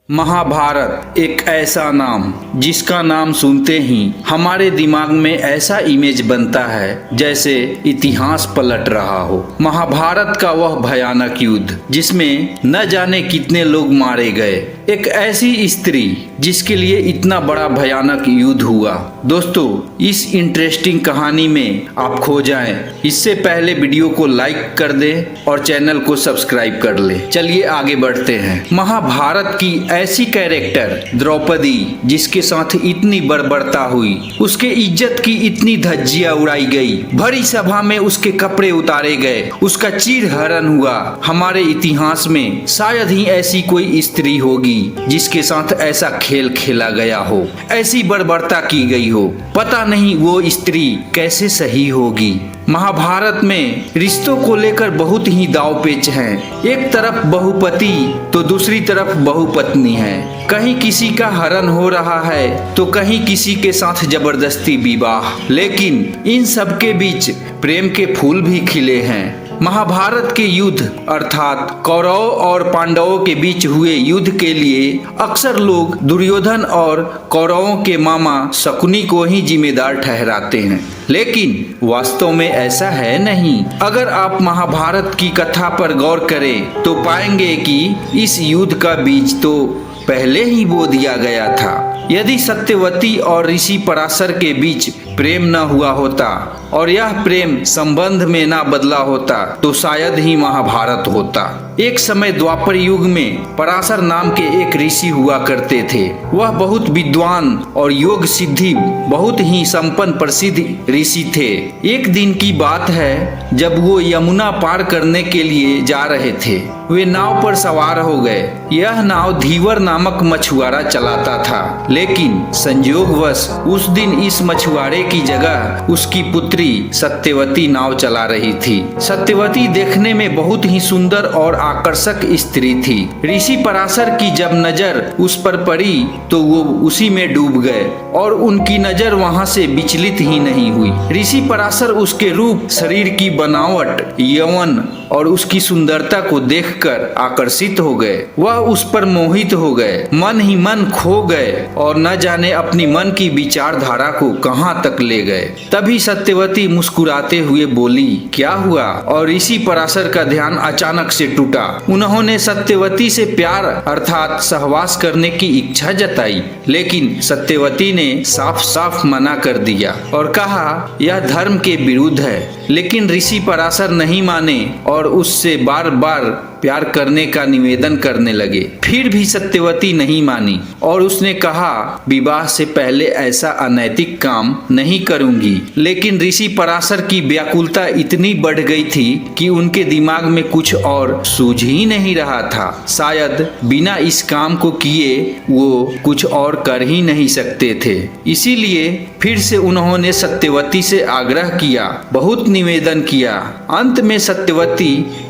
महाभारत एक ऐसा नाम जिसका नाम सुनते ही हमारे दिमाग में ऐसा इमेज बनता है जैसे इतिहास पलट रहा हो। महाभारत का वह भयानक युद्ध जिसमें न जाने कितने लोग मारे गए, एक ऐसी स्त्री जिसके लिए इतना बड़ा भयानक युद्ध हुआ। दोस्तों, इस इंटरेस्टिंग कहानी में आप खो जाएं। इससे पहले वीडियो को लाइक कर दें और चैनल को सब्सक्राइब कर लें। चलिए आगे बढ़ते हैं। महाभारत की ऐसी कैरेक्टर द्रौपदी जिसके साथ इतनी बर्बरता हुई, उसके इज्जत की इतनी धज्जियां उड़ाई गई, भरी सभा में उसके कपड़े उतारे गए, उसका चीर हरण हुआ। हमारे इतिहास में शायद ही ऐसी कोई स्त्री होगी जिसके साथ ऐसा खेल खेला गया हो, ऐसी बर्बरता की गई हो। पता नहीं वो स्त्री कैसे सही होगी। महाभारत में रिश्तों को लेकर बहुत ही दाव पेच हैं। एक तरफ बहुपति तो दूसरी तरफ बहुपत्नी है। कहीं किसी का हरण हो रहा है तो कहीं किसी के साथ जबरदस्ती विवाह, लेकिन इन सब के बीच प्रेम के फूल भी खिले हैं। महाभारत के युद्ध अर्थात कौरव और पांडवों के बीच हुए युद्ध के लिए अक्सर लोग दुर्योधन और कौरवों के मामा शकुनी को ही जिम्मेदार ठहराते हैं, लेकिन वास्तव में ऐसा है नहीं। अगर आप महाभारत की कथा पर गौर करें तो पाएंगे कि इस युद्ध का बीज तो पहले ही बो दिया गया था। यदि सत्यवती और ऋषि पराशर के बीच प्रेम न हुआ होता और यह प्रेम संबंध में ना बदला होता तो शायद ही महाभारत होता। एक समय द्वापर युग में पराशर नाम के एक ऋषि हुआ करते थे। वह बहुत विद्वान और योग सिद्धि बहुत ही संपन्न प्रसिद्ध ऋषि थे। एक दिन की बात है जब वो यमुना पार करने के लिए जा रहे थे। वे नाव पर सवार हो गए। यह नाव धीवर नामक मछुआरा चलाता था, लेकिन संयोगवश उस दिन इस मछुआरे की जगह उसकी पुत्री सत्यवती नाव चला रही थी। सत्यवती देखने में बहुत ही सुंदर और आकर्षक स्त्री थी। ऋषि पराशर की जब नजर उस पर पड़ी तो वो उसी में डूब गए और उनकी नजर वहां से विचलित ही नहीं हुई। ऋषि पराशर उसके रूप, शरीर की बनावट, यौवन और उसकी सुंदरता को देखकर आकर्षित हो गए। वह उस पर मोहित हो गए, मन ही मन खो गए और न जाने अपनी मन की विचारधारा को कहां तक ले गए। तभी सत्यवती मुस्कुराते हुए बोली, क्या हुआ? और ऋषि पराशर का ध्यान अचानक से टूटा। उन्होंने सत्यवती से प्यार अर्थात सहवास करने की इच्छा जताई, लेकिन सत्यवती ने साफ साफ मना कर दिया और कहा यह धर्म के विरुद्ध है। लेकिन ऋषि पराशर नहीं माने और उससे बार बार प्यार करने का निवेदन करने लगे। फिर भी सत्यवती नहीं मानी और उसने कहा विवाह से पहले ऐसा अनैतिक काम नहीं करूंगी। लेकिन ऋषि पराशर की व्याकुलता इतनी बढ़ गई थी कि उनके दिमाग में कुछ और सूझ ही नहीं रहा था। शायद बिना इस काम को किए वो कुछ और कर ही नहीं सकते थे। इसीलिए फिर से उन्होंने सत्यवती से आग्रह किया, बहुत निवेदन किया। अंत में सत्यवती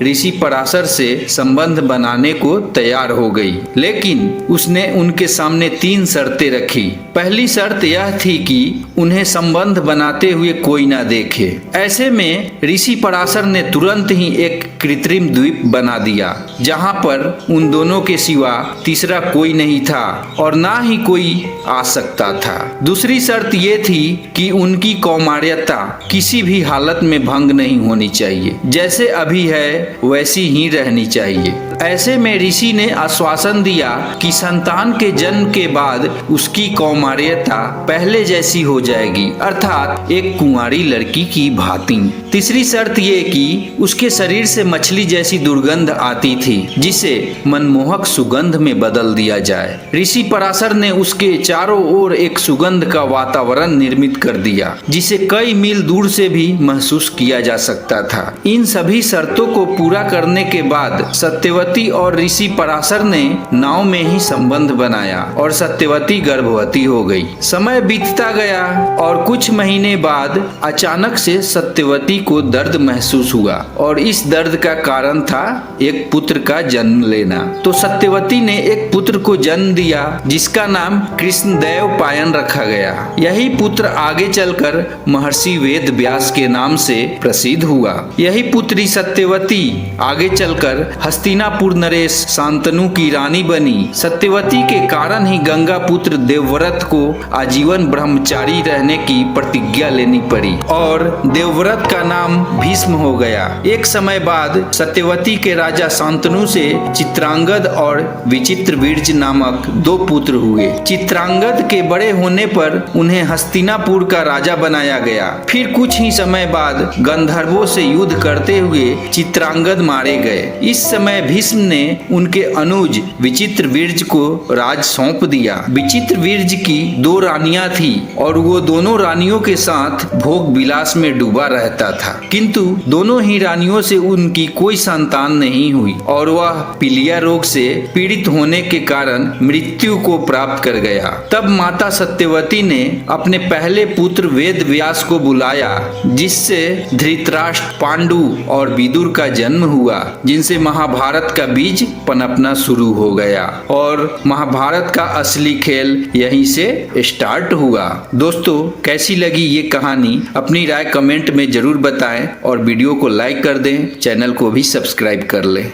ऋषि पराशर से संबंध बनाने को तैयार हो गई, लेकिन उसने उनके सामने 3 शर्तें रखी। पहली शर्त यह थी कि उन्हें संबंध बनाते हुए कोई ना देखे। ऐसे में ऋषि पराशर ने तुरंत ही एक कृत्रिम द्वीप बना दिया जहां पर उन दोनों के सिवा तीसरा कोई नहीं था और ना ही कोई आ सकता था। दूसरी शर्त ये थी कि उनकी कौमार्यता किसी भी हालत में भंग नहीं होनी चाहिए, जैसे अभी है वैसी ही रहनी चाहिए। ऐसे में ऋषि ने आश्वासन दिया कि संतान के जन्म के बाद उसकी कौमार्यता पहले जैसी हो जाएगी, अर्थात एक कुंवारी लड़की की भांति। तीसरी शर्त ये कि उसके शरीर से मछली जैसी दुर्गंध आती थी, जिसे मनमोहक सुगंध में बदल दिया जाए। ऋषि पराशर ने उसके चारों ओर एक सुगंध का वातावरण निर्मित कर दिया, जिसे कई मील दूर से भी महसूस किया जा सकता था। इन सभी शर्तों को पूरा करने के बाद सत्यवती और ऋषि पराशर ने नाव में ही संबंध बनाया और सत्यवती गर्भवती हो गई। समय बीतता गया और कुछ महीने बाद अचानक से सत्यवती को दर्द महसूस हुआ और इस दर्द का कारण था एक पुत्र का जन्म लेना। तो सत्यवती ने एक पुत्र को जन्म दिया जिसका नाम कृष्णदेव पायन रखा गया। यही पुत्र आगे चलकर महर्षि वेद व्यास के नाम से प्रसिद्ध हुआ। यही पुत्री सत्यवती आगे चलकर हस्तिनापुर नरेश शांतनु की रानी बनी। सत्यवती के कारण ही गंगा पुत्र देवव्रत को आजीवन ब्रह्मचारी रहने की प्रतिज्ञा लेनी पड़ी और देवव्रत का नाम भीष्म हो गया। एक समय बाद सत्यवती के राजा शांतनु से चित्रांगद और विचित्रवीर्य नामक 2 पुत्र हुए। चित्रांगद के बड़े होने पर उन्हें हस्तिनापुर का राजा बनाया गया। फिर कुछ ही समय बाद गंधर्वों से युद्ध करते हुए चित्रांगद मारे गए। इस समय भीष्म ने उनके अनुज विचित्रवीर्य को राज सौंप दिया। विचित्रवीर्य की 2 रानियां थी और वो दोनों रानियों के साथ भोग विलास में डूबा रहता था, किंतु दोनों ही रानियों से उनकी कोई संतान नहीं हुई और वह पीलिया रोग से पीड़ित होने के कारण मृत्यु को प्राप्त कर गया। तब माता सत्यवती ने अपने पहले पुत्र वेद व्यास को बुलाया, जिससे धृतराष्ट्र, पांडु और विदुर का जन्म हुआ, जिनसे महाभारत का बीज पनपना शुरू हो गया और महाभारत का असली खेल यहीं से स्टार्ट हुआ। दोस्तों, कैसी लगी ये कहानी अपनी राय कमेंट में जरूर बताएं और वीडियो को लाइक कर दें, चैनल को भी सब्सक्राइब कर लें।